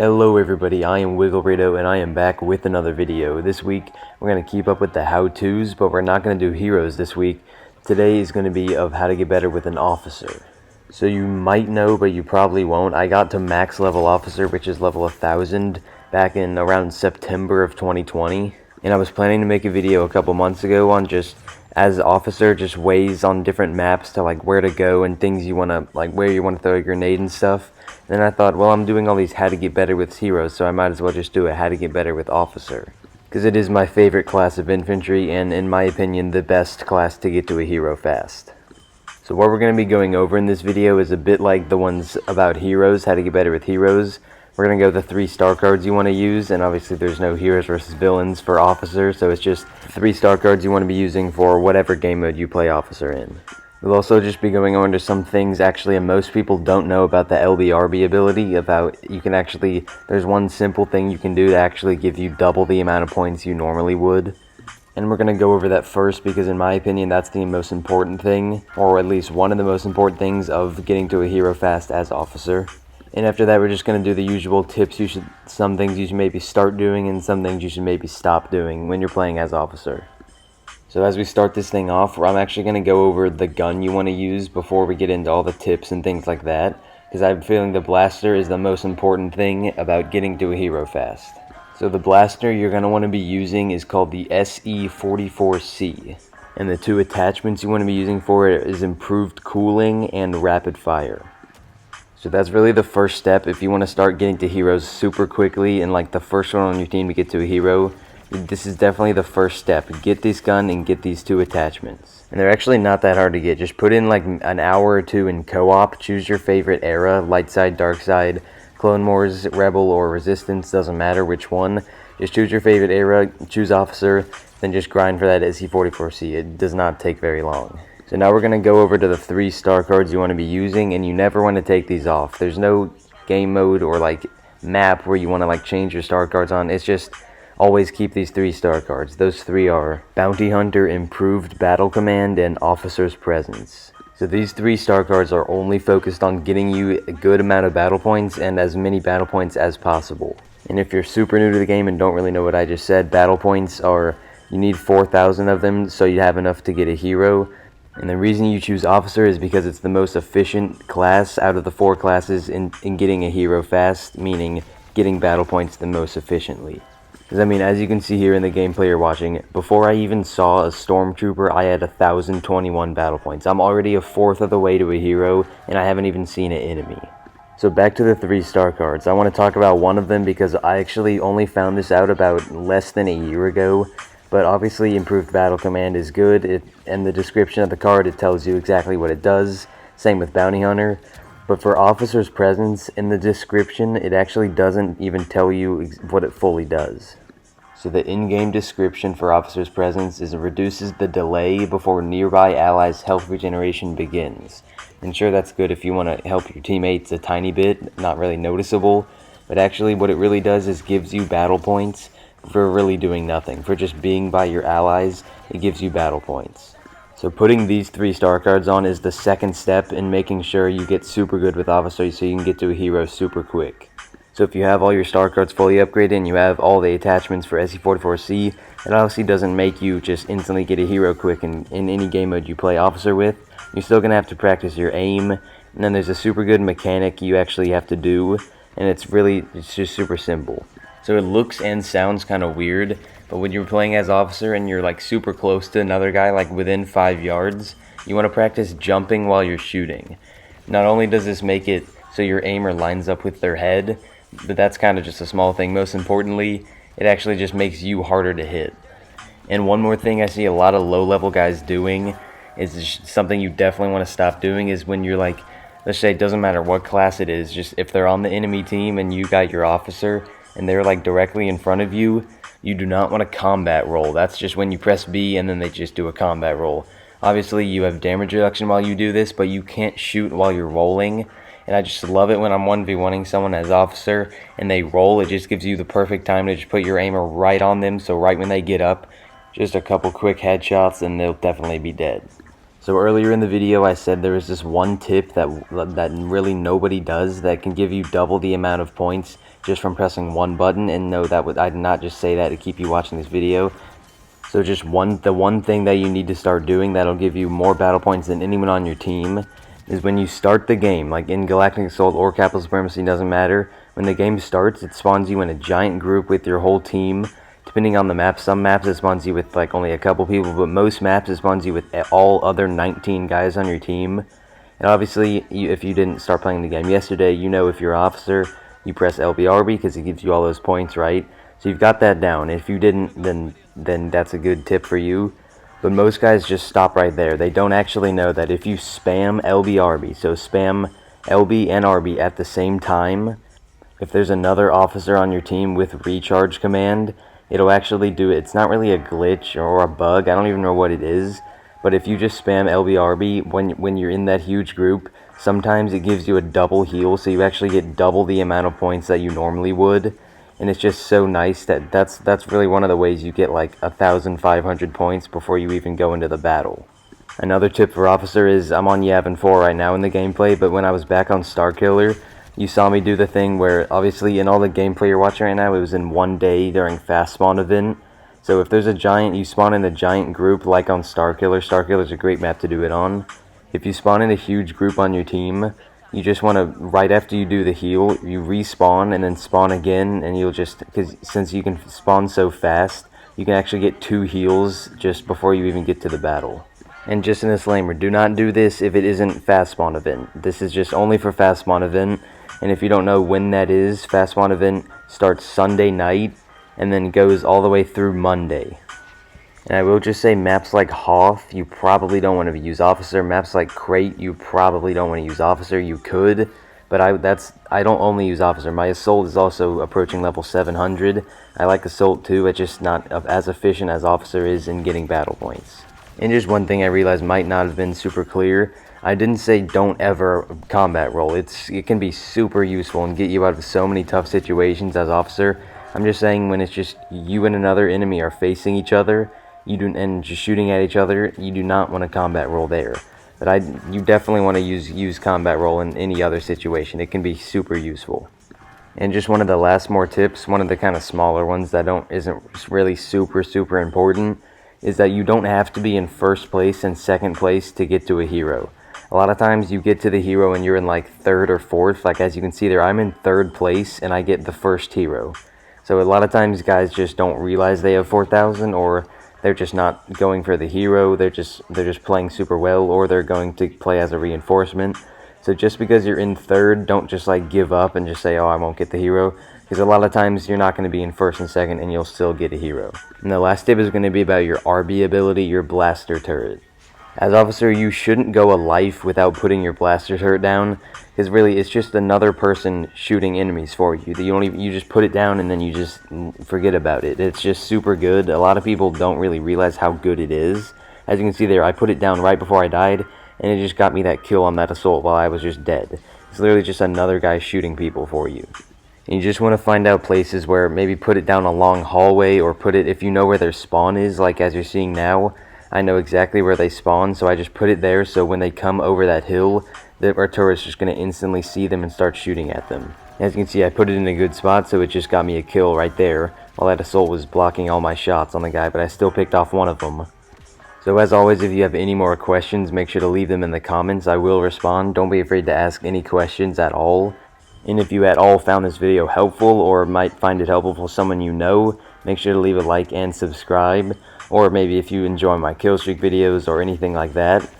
Hello everybody, I am Wigglerito and I am back with another video. This week we're going to keep up with the how-tos, but we're not going to do heroes this week. Today is going to be of how to get better with an officer. So you might know, but you probably won't. I got to max level officer, which is level 1000, back in around September of 2020. And I was planning to make a video a couple months ago on just as officer, just ways on different maps to like where to go and things you want to, like where you want to throw a grenade and stuff. Then I thought, well, I'm doing all these how to get better with heroes, so I might as well just do a how to get better with officer. Because it is my favorite class of infantry, and in my opinion, the best class to get to a hero fast. So what we're going to be going over in this video is a bit like the ones about heroes, how to get better with heroes. We're going to go the 3 star cards you want to use, and obviously there's no heroes versus villains for officer, so it's just 3 star cards you want to be using for whatever game mode you play officer in. We'll also just be going over to some things actually most people don't know about the LBRB ability, about you can actually, there's one simple thing you can do to actually give you double the amount of points you normally would. And we're going to go over that first because in my opinion that's the most important thing, or at least one of the most important things of getting to a hero fast as officer. And after that we're just going to do the usual tips some things you should maybe start doing and some things you should maybe stop doing when you're playing as officer. So as we start this thing off, I'm actually going to go over the gun you want to use before we get into all the tips and things like that, because I'm feeling the blaster is the most important thing about getting to a hero fast. So the blaster you're going to want to be using is called the SE44C, and the 2 attachments you want to be using for it is improved cooling and rapid fire. So that's really the first step if you want to start getting to heroes super quickly, and like the first one on your team to get to a hero. This is definitely the first step. Get this gun and get these 2 attachments. And they're actually not that hard to get. Just put in like an hour or 2 in co-op. Choose your favorite era, light side, dark side, Clone Wars, Rebel, or Resistance. Doesn't matter which one. Just choose your favorite era, choose officer, then just grind for that SE44C. It does not take very long. So now we're going to go over to the 3 star cards you want to be using, and you never want to take these off. There's no game mode or like map where you want to like change your star cards on. It's just always keep these 3 star cards. Those 3 are Bounty Hunter, Improved Battle Command, and Officer's Presence. So these 3 star cards are only focused on getting you a good amount of battle points and as many battle points as possible. And if you're super new to the game and don't really know what I just said, battle points are, you need 4,000 of them so you have enough to get a hero. And the reason you choose Officer is because it's the most efficient class out of the 4 classes in getting a hero fast, meaning getting battle points the most efficiently. Because I mean, as you can see here in the gameplay you're watching, before I even saw a Stormtrooper, I had 1,021 battle points. I'm already a fourth of the way to a hero, and I haven't even seen an enemy. So back to the 3 star cards. I want to talk about one of them because I actually only found this out about less than a year ago. But obviously Improved Battle Command is good. In the description of the card it tells you exactly what it does. Same with Bounty Hunter. But for Officer's Presence, in the description, it actually doesn't even tell you what it fully does. So the in-game description for Officer's Presence is it reduces the delay before nearby allies' health regeneration begins. And sure, that's good if you want to help your teammates a tiny bit, not really noticeable. But actually what it really does is gives you battle points for really doing nothing. For just being by your allies, it gives you battle points. So putting these 3 star cards on is the second step in making sure you get super good with Officer so you can get to a hero super quick. So if you have all your star cards fully upgraded and you have all the attachments for SE44C, it obviously doesn't make you just instantly get a hero quick in any game mode you play Officer with. You're still going to have to practice your aim, and then there's a super good mechanic you actually have to do, and it's just super simple. So it looks and sounds kind of weird, but when you're playing as Officer and you're like super close to another guy, like within 5 yards, you want to practice jumping while you're shooting. Not only does this make it so your aimer lines up with their head, but that's kind of just a small thing. Most importantly, it actually just makes you harder to hit. And one more thing I see a lot of low-level guys doing is something you definitely want to stop doing is when you're like, let's say it doesn't matter what class it is, just if they're on the enemy team and you got your Officer and they're like directly in front of you, you do not want to combat roll. That's just when you press B and then they just do a combat roll. Obviously you have damage reduction while you do this, but you can't shoot while you're rolling. And I just love it when I'm 1v1ing someone as Officer and they roll. It just gives you the perfect time to just put your aimer right on them, so right when they get up, just a couple quick headshots and they'll definitely be dead. So earlier in the video I said there was this one tip that really nobody does that can give you double the amount of points just from pressing one button. And no, I did not just say that to keep you watching this video. So just the one thing that you need to start doing that'll give you more battle points than anyone on your team is when you start the game, like in Galactic Assault or Capital Supremacy, doesn't matter. When the game starts, it spawns you in a giant group with your whole team. Depending on the map, some maps it spawns you with like only a couple people, but most maps it spawns you with all other 19 guys on your team. And obviously, if you didn't start playing the game yesterday, you know if you're an officer, you press LBRB because it gives you all those points, right? So you've got that down. If you didn't, then that's a good tip for you. But most guys just stop right there. They don't actually know that if you spam LBRB, so spam LB and RB at the same time, if there's another officer on your team with recharge command, it'll actually do it. It's not really a glitch or a bug. I don't even know what it is. But if you just spam LBRB when you're in that huge group, sometimes it gives you a double heal, so you actually get double the amount of points that you normally would. And it's just so nice that's really one of the ways you get like 1,500 points before you even go into the battle. Another tip for Officer is I'm on Yavin 4 right now in the gameplay, but when I was back on Starkiller, you saw me do the thing where obviously in all the gameplay you're watching right now, it was in one day during Fast Spawn event. So if there's a giant, you spawn in a giant group like on Starkiller. Starkiller's a great map to do it on. If you spawn in a huge group on your team, you just want to, right after you do the heal, you respawn and then spawn again, and you'll just, because since you can spawn so fast, you can actually get 2 heals just before you even get to the battle. And just a disclaimer, do not do this if it isn't Fast Spawn event. This is just only for Fast Spawn event, and if you don't know when that is, Fast Spawn event starts Sunday night, and then goes all the way through Monday. And I will just say, maps like Hoth, you probably don't want to use Officer. Maps like Crate, you probably don't want to use Officer. You could, but I don't only use Officer. My Assault is also approaching level 700. I like Assault too, it's just not as efficient as Officer is in getting battle points. And just one thing I realized might not have been super clear. I didn't say don't ever combat roll. It can be super useful and get you out of so many tough situations as Officer. I'm just saying when it's just you and another enemy are facing each other, and just shooting at each other, you do not want to combat roll there. But you definitely want to use combat roll in any other situation. It can be super useful. And just one of the last more tips, one of the kind of smaller ones that isn't really super important, is that you don't have to be in first place and second place to get to a hero. A lot of times you get to the hero and you're in like 3rd or 4th. Like as you can see there, I'm in 3rd place and I get the first hero. So a lot of times guys just don't realize they have 4,000, or they're just not going for the hero. They're just playing super well, or they're going to play as a reinforcement. So just because you're in 3rd, don't just like give up and just say, oh, I won't get the hero, because a lot of times you're not going to be in 1st and 2nd and you'll still get a hero. And the last tip is going to be about your RB ability, your blaster turret. As Officer, you shouldn't go a life without putting your blaster turret down, because really it's just another person shooting enemies for you. You just put it down and then you just forget about it. It's just super good. A lot of people don't really realize how good it is. As you can see there, I put it down right before I died, and it just got me that kill on that assault while I was just dead. It's literally just another guy shooting people for you. And you just want to find out places where maybe put it down a long hallway, or put it, if you know where their spawn is, like as you're seeing now, I know exactly where they spawn, so I just put it there so when they come over that hill, our turret's just going to instantly see them and start shooting at them. As you can see, I put it in a good spot, so it just got me a kill right there, while that assault was blocking all my shots on the guy, but I still picked off one of them. So as always, if you have any more questions, make sure to leave them in the comments. I will respond. Don't be afraid to ask any questions at all. And if you at all found this video helpful, or might find it helpful for someone you know, make sure to leave a like and subscribe. Or maybe if you enjoy my killstreak videos or anything like that.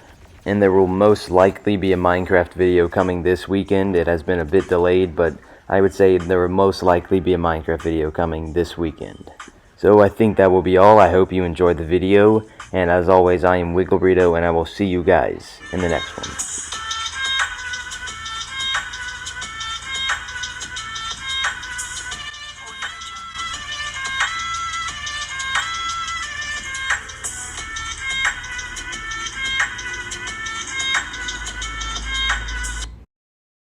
And there will most likely be a Minecraft video coming this weekend. It has been a bit delayed, but I would say there will most likely be a Minecraft video coming this weekend. So I think that will be all. I hope you enjoyed the video. And as always, I am Wiggle Burrito, and I will see you guys in the next one.